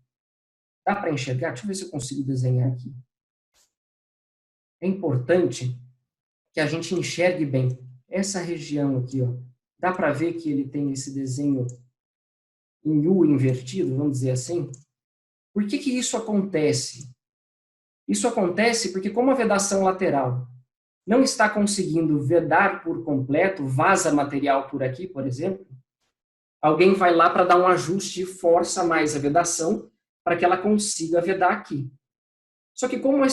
Dá para enxergar? Deixa eu ver se eu consigo desenhar aqui. É importante que a gente enxergue bem essa região aqui. Dá para ver que ele tem esse desenho em U invertido, vamos dizer assim? Por que isso acontece? Isso acontece porque como a vedação lateral não está conseguindo vedar por completo, vaza material por aqui, por exemplo, alguém vai lá para dar um ajuste e força mais a vedação para que ela consiga vedar aqui. Só que como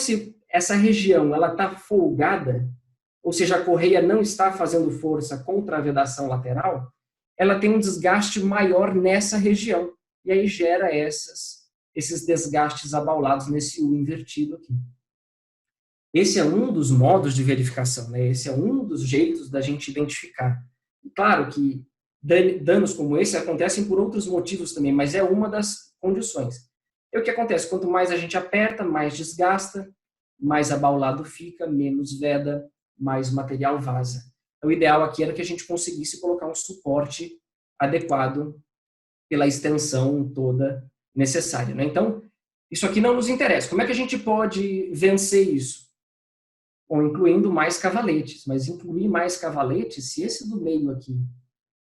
essa região ela está folgada, ou seja, a correia não está fazendo força contra a vedação lateral, ela tem um desgaste maior nessa região. E aí gera esses desgastes abaulados nesse U invertido aqui. Esse é um dos modos de verificação, né? Esse é um dos jeitos da gente identificar. E claro que danos como esse acontecem por outros motivos também, mas é uma das condições. E o que acontece? Quanto mais a gente aperta, mais desgasta, mais abaulado fica, menos veda, mais material vaza. O ideal aqui era que a gente conseguisse colocar um suporte adequado pela extensão toda necessária, né? Então, isso aqui não nos interessa. Como é que a gente pode vencer isso? Ou incluindo mais cavaletes. Mas incluir mais cavaletes, se esse do meio aqui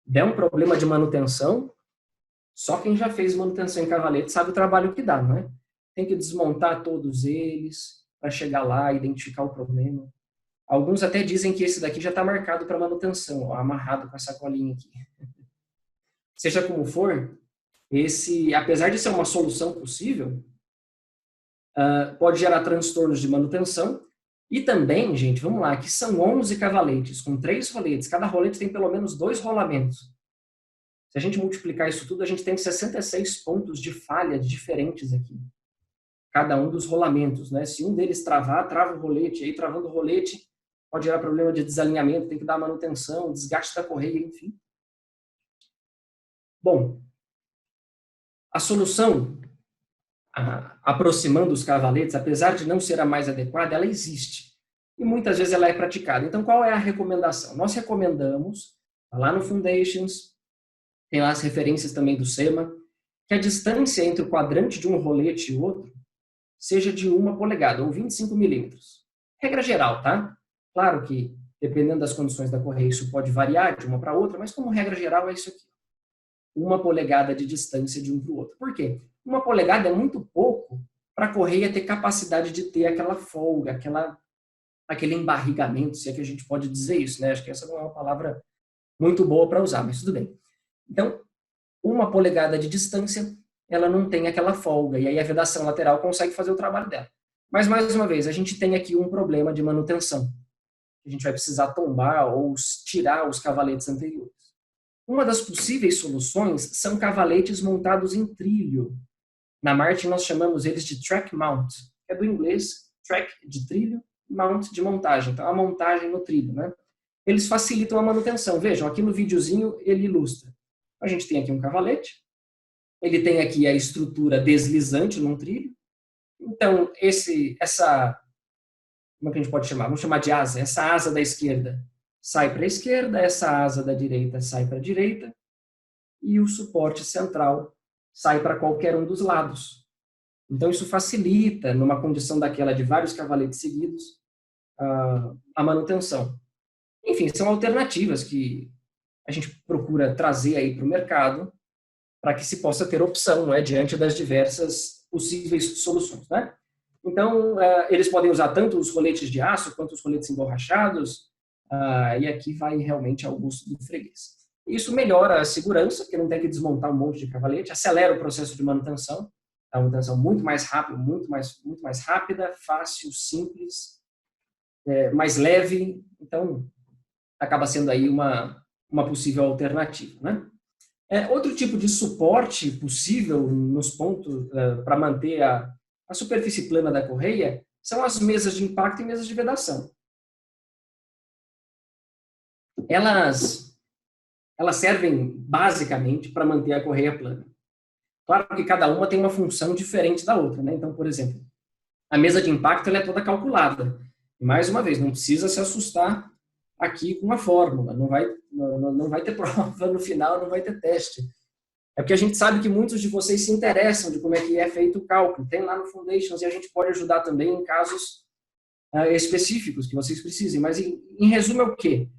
der um problema de manutenção, só quem já fez manutenção em cavalete sabe o trabalho que dá, não é? Tem que desmontar todos eles para chegar lá e identificar o problema. Alguns até dizem que esse daqui já está marcado para manutenção, amarrado com essa colinha aqui. Seja como for, apesar de ser uma solução possível, pode gerar transtornos de manutenção. E também, gente, vamos lá, aqui são 11 cavaletes, com 3 roletes. Cada rolete tem pelo menos 2 rolamentos. Se a gente multiplicar isso tudo, a gente tem 66 pontos de falha diferentes aqui. Cada um dos rolamentos, né? Se um deles travar, trava o rolete. Aí, travando o rolete, pode gerar problema de desalinhamento, tem que dar manutenção, desgaste da correia, enfim. Bom, a solução, aproximando os cavaletes, apesar de não ser a mais adequada, ela existe. E muitas vezes ela é praticada. Então, qual é a recomendação? Nós recomendamos, lá no Foundations, tem lá as referências também do SEMA, que a distância entre o quadrante de um rolete e outro seja de 1 polegada, ou 25 milímetros. Regra geral, tá? Claro que, dependendo das condições da correia, isso pode variar de uma para outra, mas como regra geral é isso aqui. 1 polegada de distância de um para o outro. Por quê? 1 polegada é muito pouco para a correia ter capacidade de ter aquela folga, aquele embarrigamento, se é que a gente pode dizer isso, né? Acho que essa não é uma palavra muito boa para usar, mas tudo bem. Então, 1 polegada de distância, ela não tem aquela folga, e aí a vedação lateral consegue fazer o trabalho dela. Mas, mais uma vez, a gente tem aqui um problema de manutenção. A gente vai precisar tombar ou tirar os cavaletes anteriores. Uma das possíveis soluções são cavaletes montados em trilho. Na Martin, nós chamamos eles de track mount, que é do inglês, track de trilho, mount de montagem. Então, a montagem no trilho, né? Eles facilitam a manutenção. Vejam, aqui no videozinho ele ilustra. A gente tem aqui um cavalete, ele tem aqui a estrutura deslizante num trilho. Então, como é que a gente pode chamar? Vamos chamar de asa. Essa asa da esquerda sai para a esquerda, essa asa da direita sai para a direita, e o suporte central sai para qualquer um dos lados. Então, isso facilita, numa condição daquela de vários cavaletes seguidos, a manutenção. Enfim, são alternativas que a gente procura trazer aí para o mercado para que se possa ter opção, né, diante das diversas possíveis soluções, né? Então, eles podem usar tanto os coletes de aço quanto os coletes emborrachados, e aqui vai realmente ao gosto do freguês. Isso melhora a segurança, porque não tem que desmontar um monte de cavalete, acelera o processo de manutenção, a manutenção muito mais rápida, muito mais rápida, fácil, simples, mais leve, então acaba sendo aí uma possível alternativa, né? Outro tipo de suporte possível nos pontos para manter a superfície plana da correia são as mesas de impacto e mesas de vedação. Elas servem basicamente para manter a correia plana. Claro que cada uma tem uma função diferente da outra, né? Então, por exemplo, a mesa de impacto ela é toda calculada. E, mais uma vez, não precisa se assustar aqui com a fórmula. Não vai ter prova no final, não vai ter teste. É porque a gente sabe que muitos de vocês se interessam de como é que é feito o cálculo. Tem lá no Foundations e a gente pode ajudar também em casos específicos que vocês precisem. Mas, em resumo, é o quê?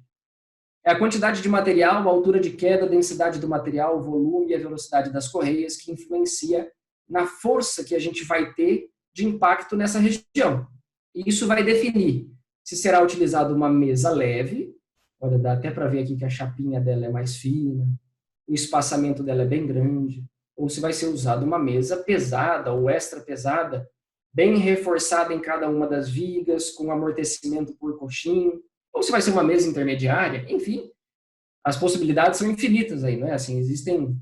É a quantidade de material, a altura de queda, a densidade do material, o volume e a velocidade das correias que influencia na força que a gente vai ter de impacto nessa região. E isso vai definir se será utilizada uma mesa leve, olha, dá até para ver aqui que a chapinha dela é mais fina, o espaçamento dela é bem grande, ou se vai ser usada uma mesa pesada ou extra pesada, bem reforçada em cada uma das vigas, com amortecimento por coxinho, ou se vai ser uma mesa intermediária, enfim, as possibilidades são infinitas aí, né? Assim, existem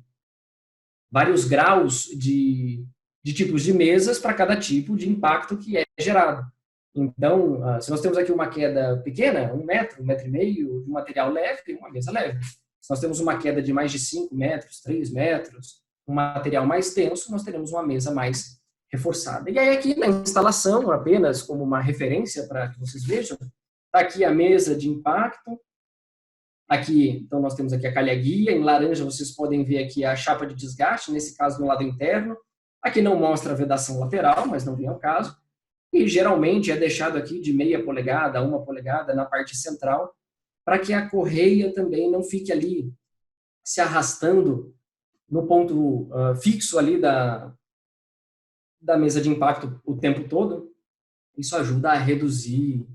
vários graus de tipos de mesas para cada tipo de impacto que é gerado. Então, se nós temos aqui uma queda pequena, 1 metro e meio, de um material leve, uma mesa leve. Se nós temos uma queda de mais de 5 metros, 3 metros, um material mais denso, nós teremos uma mesa mais reforçada. E aí aqui na instalação, apenas como uma referência para que vocês vejam, está aqui a mesa de impacto. Aqui, então, nós temos aqui a calha guia. Em laranja, vocês podem ver aqui a chapa de desgaste, nesse caso, no lado interno. Aqui não mostra a vedação lateral, mas não vem ao caso. E, geralmente, é deixado aqui de 0,5 polegada a 1 polegada na parte central, para que a correia também não fique ali se arrastando no ponto fixo ali da mesa de impacto o tempo todo. Isso ajuda a reduzir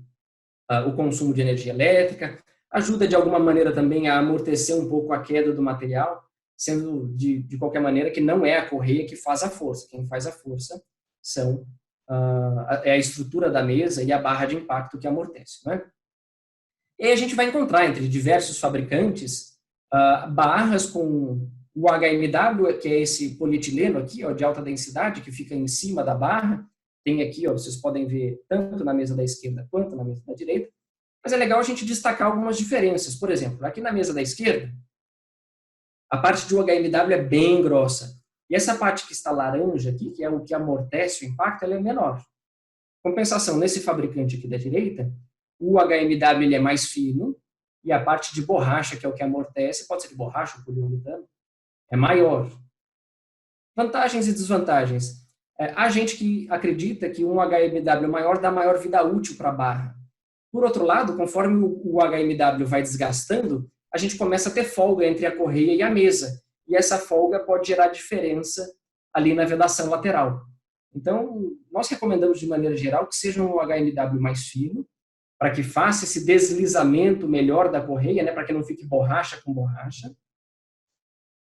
o consumo de energia elétrica, ajuda de alguma maneira também a amortecer um pouco a queda do material, sendo de qualquer maneira que não é a correia que faz a força. Quem faz a força é a estrutura da mesa e a barra de impacto que amortece, né? E aí a gente vai encontrar entre diversos fabricantes barras com o HMW, que é esse polietileno aqui, ó, de alta densidade, que fica em cima da barra. Tem aqui, ó, vocês podem ver tanto na mesa da esquerda quanto na mesa da direita. Mas é legal a gente destacar algumas diferenças. Por exemplo, aqui na mesa da esquerda, a parte do HMW é bem grossa. E essa parte que está laranja aqui, que é o que amortece o impacto, ela é menor. Compensação, nesse fabricante aqui da direita, o HMW ele é mais fino e a parte de borracha, que é o que amortece, pode ser de borracha ou poliuretano, é maior. Vantagens e desvantagens. Há gente que acredita que um HMW maior dá maior vida útil para a barra. Por outro lado, conforme o HMW vai desgastando, a gente começa a ter folga entre a correia e a mesa. E essa folga pode gerar diferença ali na vedação lateral. Então, nós recomendamos de maneira geral que seja um HMW mais fino, para que faça esse deslizamento melhor da correia, né, para que não fique borracha com borracha.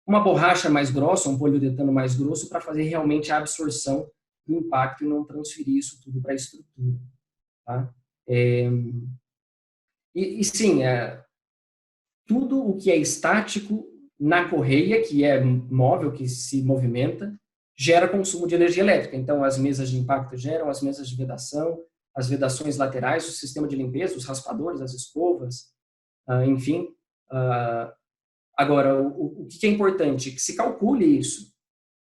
Uma borracha mais grossa, um poliuretano mais grosso, para fazer realmente a absorção do impacto e não transferir isso tudo para a estrutura. Tá? Sim, tudo o que é estático na correia, que é móvel, que se movimenta, gera consumo de energia elétrica. Então, as mesas de impacto geram, as mesas de vedação, as vedações laterais, o sistema de limpeza, os raspadores, as escovas, enfim. Agora, o que é importante? Que se calcule isso.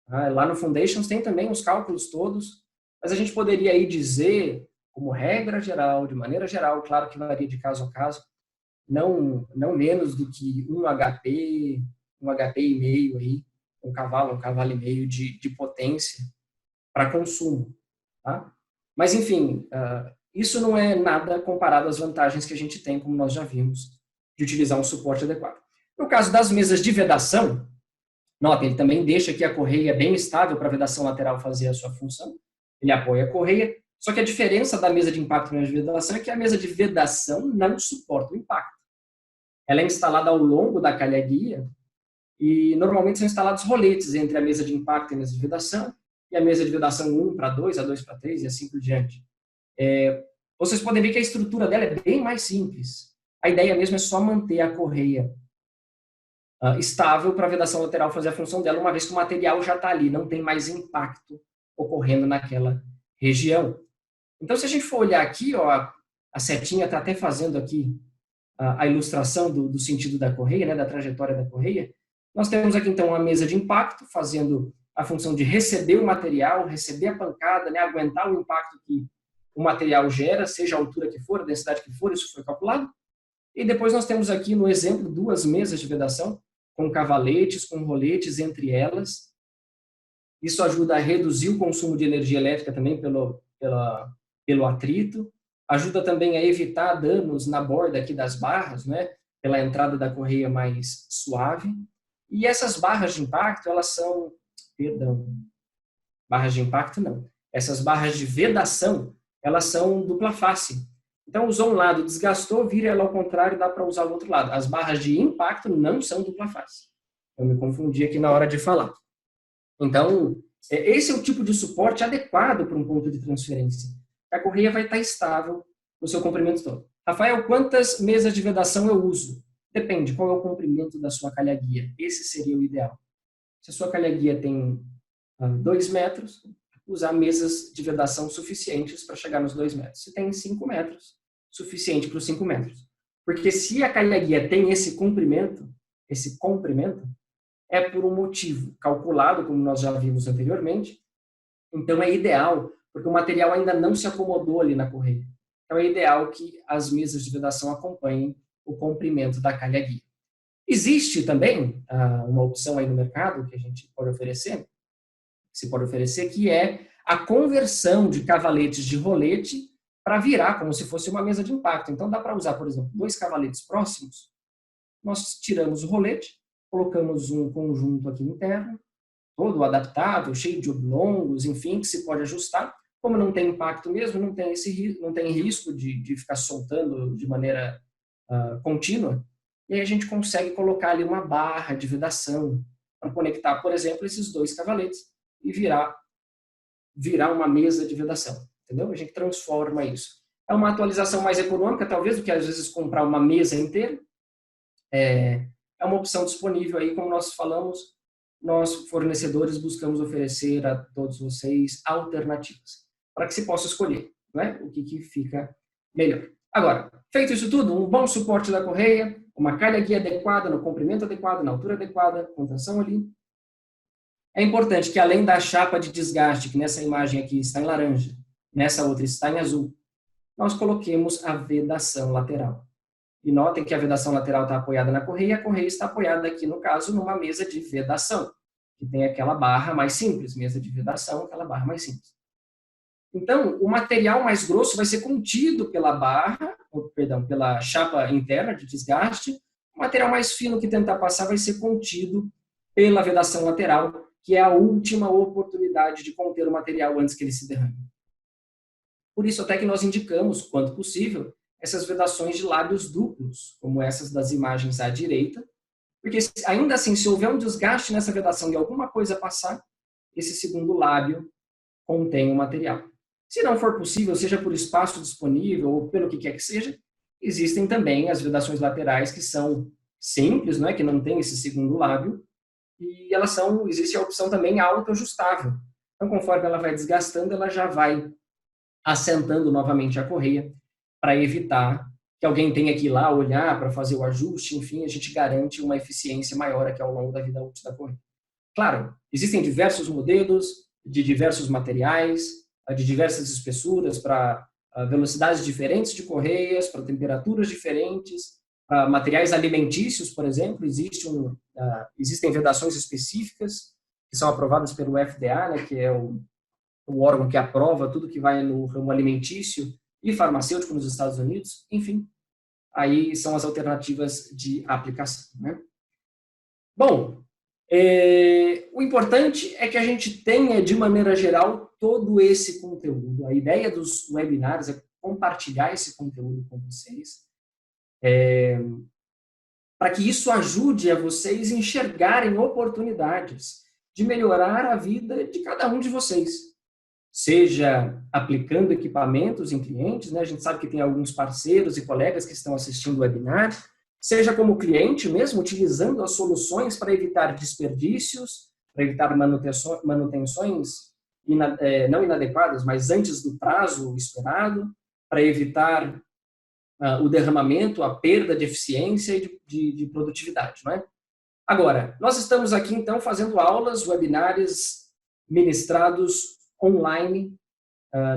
Lá no Foundations tem também os cálculos todos, mas a gente poderia aí dizer, como regra geral, de maneira geral, claro que varia de caso a caso, não menos do que um HP e meio aí, um cavalo e meio de potência para consumo. Tá? Mas, enfim, isso não é nada comparado às vantagens que a gente tem, como nós já vimos, de utilizar um suporte adequado. No caso das mesas de vedação, notem, ele também deixa aqui a correia bem estável para a vedação lateral fazer a sua função. Ele apoia a correia, só que a diferença da mesa de impacto e mesa de vedação é que a mesa de vedação não suporta o impacto. Ela é instalada ao longo da calha-guia e normalmente são instalados roletes entre a mesa de impacto e a mesa de vedação, e a mesa de vedação 1 para 2, a 2 para 3 e assim por diante. Vocês podem ver que a estrutura dela é bem mais simples. A ideia mesmo é só manter a correia estável para a vedação lateral fazer a função dela, uma vez que o material já está ali, não tem mais impacto ocorrendo naquela região. Então, se a gente for olhar aqui, ó, a setinha está até fazendo aqui a ilustração do sentido da correia, né, da trajetória da correia. Nós temos aqui, então, uma mesa de impacto, fazendo a função de receber o material, receber a pancada, né, aguentar o impacto que o material gera, seja a altura que for, a densidade que for, isso foi calculado. E depois nós temos aqui, no exemplo, duas mesas de vedação, com cavaletes, com roletes entre elas. Isso ajuda a reduzir o consumo de energia elétrica também pelo atrito. Ajuda também a evitar danos na borda aqui das barras, né, pela entrada da correia mais suave. E essas barras de impacto, elas são... Perdão, barras de impacto não. Essas barras de vedação, elas são dupla face. Então, usou um lado, desgastou, vira ela ao contrário, dá para usar o outro lado. As barras de impacto não são dupla face. Eu me confundi aqui na hora de falar. Então, esse é o tipo de suporte adequado para um ponto de transferência. A correia vai estar estável no seu comprimento todo. Rafael, quantas mesas de vedação eu uso? Depende, qual é o comprimento da sua calha-guia. Esse seria o ideal. Se a sua calha-guia tem 2 metros, usar mesas de vedação suficientes para chegar nos 2 metros. Se tem 5 metros, suficiente para os 5 metros. Porque se a calha-guia tem esse comprimento, é por um motivo calculado, como nós já vimos anteriormente. Então é ideal, porque o material ainda não se acomodou ali na correia. Então é ideal que as mesas de vedação acompanhem o comprimento da calha-guia. Existe também uma opção aí no mercado que a gente pode oferecer, que é a conversão de cavaletes de rolete para virar como se fosse uma mesa de impacto. Então dá para usar, por exemplo, 2 cavaletes próximos, nós tiramos o rolete, colocamos um conjunto aqui interno, todo adaptável, cheio de oblongos, enfim, que se pode ajustar. Como não tem impacto mesmo, não tem risco de ficar soltando de maneira contínua, e aí a gente consegue colocar ali uma barra de vedação para conectar, por exemplo, esses 2 cavaletes e virar uma mesa de vedação, entendeu? A gente transforma isso. É uma atualização mais econômica, talvez, do que às vezes comprar uma mesa inteira. É uma opção disponível aí, como nós falamos, nós, fornecedores, buscamos oferecer a todos vocês alternativas, para que se possa escolher, né, o que fica melhor. Agora, feito isso tudo, um bom suporte da correia, uma calha-guia adequada, no comprimento adequado, na altura adequada, contenção ali. É importante que, além da chapa de desgaste, que nessa imagem aqui está em laranja, nessa outra está em azul, nós coloquemos a vedação lateral. E notem que a vedação lateral está apoiada na correia, e a correia está apoiada aqui, no caso, numa mesa de vedação, que tem aquela barra mais simples, mesa de vedação, aquela barra mais simples. Então, o material mais grosso vai ser contido pela chapa interna de desgaste. O material mais fino que tentar passar vai ser contido pela vedação lateral, que é a última oportunidade de conter o material antes que ele se derrame. Por isso, até que nós indicamos, quanto possível, essas vedações de lábios duplos, como essas das imagens à direita, porque ainda assim, se houver um desgaste nessa vedação e alguma coisa passar, esse segundo lábio contém o material. Se não for possível, seja por espaço disponível ou pelo que quer que seja, existem também as vedações laterais que são simples, não é? Que não tem esse segundo lábio, e existe a opção também autoajustável. Então, conforme ela vai desgastando, ela já vai assentando novamente a correia para evitar que alguém tenha que ir lá olhar para fazer o ajuste, enfim, a gente garante uma eficiência maior aqui ao longo da vida útil da correia. Claro, existem diversos modelos, de diversos materiais, de diversas espessuras, para velocidades diferentes de correias, para temperaturas diferentes, para materiais alimentícios, por exemplo, existem vedações específicas que são aprovadas pelo FDA, né, que é o órgão que aprova tudo que vai no ramo alimentício e farmacêutico nos Estados Unidos, enfim, aí são as alternativas de aplicação, né? Bom, o importante é que a gente tenha, de maneira geral, todo esse conteúdo. A ideia dos webinários é compartilhar esse conteúdo com vocês, para que isso ajude a vocês enxergarem oportunidades de melhorar a vida de cada um de vocês. Seja aplicando equipamentos em clientes, né? A gente sabe que tem alguns parceiros e colegas que estão assistindo o webinar, seja como cliente mesmo, utilizando as soluções para evitar desperdícios, para evitar manutenções não inadequadas, mas antes do prazo esperado, para evitar o derramamento, a perda de eficiência e de produtividade, não é? Agora, nós estamos aqui então fazendo aulas, webinários ministrados online.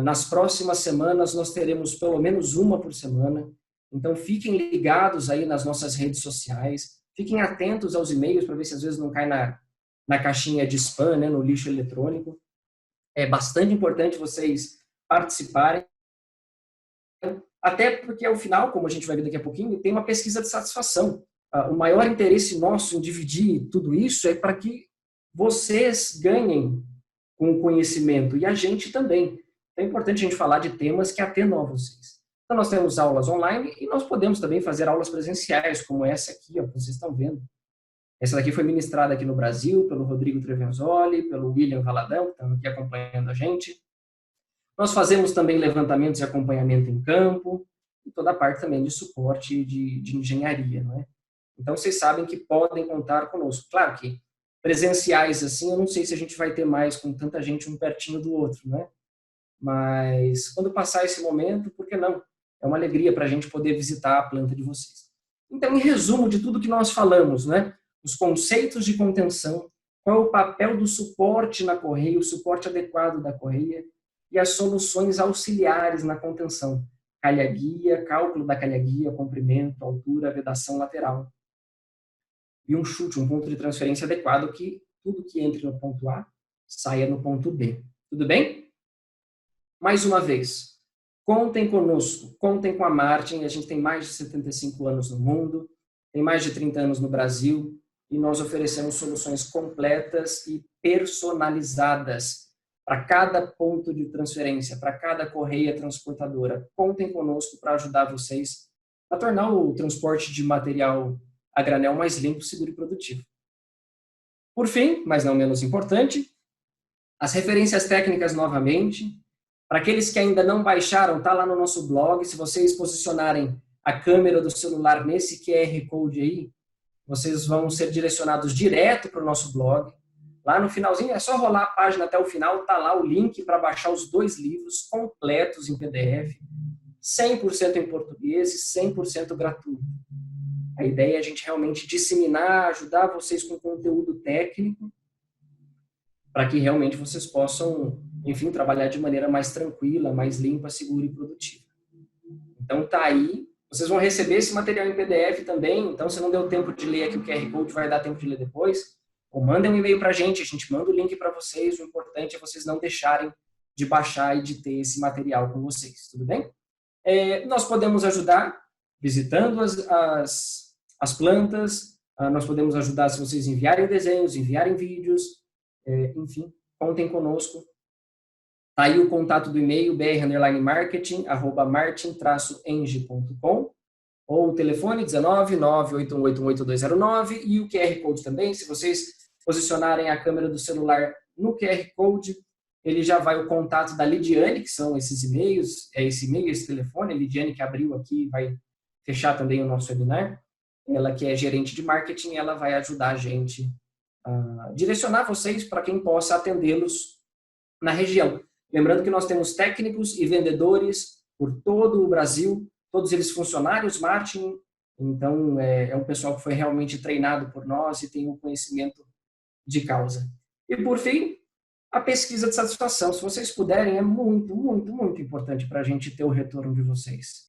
Nas próximas semanas nós teremos pelo menos uma por semana. Então fiquem ligados aí nas nossas redes sociais, fiquem atentos aos e-mails para ver se às vezes não cai na caixinha de spam, né, no lixo eletrônico. É bastante importante vocês participarem, até porque ao final, como a gente vai ver daqui a pouquinho, tem uma pesquisa de satisfação. O maior interesse nosso em dividir tudo isso é para que vocês ganhem com o conhecimento e a gente também. É importante a gente falar de temas que atendam a vocês. Então, nós temos aulas online e nós podemos também fazer aulas presenciais, como essa aqui, ó, que vocês estão vendo. Essa daqui foi ministrada aqui no Brasil pelo Rodrigo Trevenzoli, pelo William Valadão, que estão aqui acompanhando a gente. Nós fazemos também levantamentos e acompanhamento em campo, e toda a parte também de suporte de engenharia, não é? Então, vocês sabem que podem contar conosco. Claro que presenciais assim, eu não sei se a gente vai ter mais com tanta gente um pertinho do outro, né? Mas quando passar esse momento, por que não? É uma alegria para a gente poder visitar a planta de vocês. Então, em resumo de tudo que nós falamos, né? Os conceitos de contenção, qual é o papel do suporte na correia, o suporte adequado da correia e as soluções auxiliares na contenção. Calha-guia, cálculo da calha-guia, comprimento, altura, vedação lateral. E um chute, um ponto de transferência adequado que tudo que entre no ponto A saia no ponto B. Tudo bem? Mais uma vez, contem conosco, contem com a Martin. A gente tem mais de 75 anos no mundo, tem mais de 30 anos no Brasil e nós oferecemos soluções completas e personalizadas para cada ponto de transferência, para cada correia transportadora. Contem conosco para ajudar vocês a tornar o transporte de material a granel mais limpo, seguro e produtivo. Por fim, mas não menos importante, as referências técnicas novamente. Para aqueles que ainda não baixaram, está lá no nosso blog. Se vocês posicionarem a câmera do celular nesse QR Code aí, vocês vão ser direcionados direto para o nosso blog. Lá no finalzinho, é só rolar a página até o final, está lá o link para baixar os 2 livros completos em PDF, 100% em português e 100% gratuito. A ideia é a gente realmente disseminar, ajudar vocês com conteúdo técnico, para que realmente vocês possam, enfim, trabalhar de maneira mais tranquila, mais limpa, segura e produtiva. Então tá aí, vocês vão receber esse material em PDF também, então se não deu tempo de ler aqui o QR Code, vai dar tempo de ler depois, ou mandem um e-mail para a gente manda o link para vocês, o importante é vocês não deixarem de baixar e de ter esse material com vocês, tudo bem? Nós podemos ajudar visitando as plantas, nós podemos ajudar se vocês enviarem desenhos, enviarem vídeos, enfim, contem conosco. Tá aí o contato do e-mail, br_marketing@martin-eng.com, ou o telefone 19 981818209 e o QR Code também. Se vocês posicionarem a câmera do celular no QR Code, ele já vai o contato da Lidiane, que são esses e-mails, esse e-mail, esse telefone. A Lidiane que abriu aqui vai fechar também o nosso webinar. Ela que é gerente de marketing, ela vai ajudar a gente a direcionar vocês para quem possa atendê-los na região. Lembrando que nós temos técnicos e vendedores por todo o Brasil, todos eles funcionários Martin, então é um pessoal que foi realmente treinado por nós e tem um conhecimento de causa. E por fim, a pesquisa de satisfação. Se vocês puderem, é muito, muito, muito importante para a gente ter o retorno de vocês.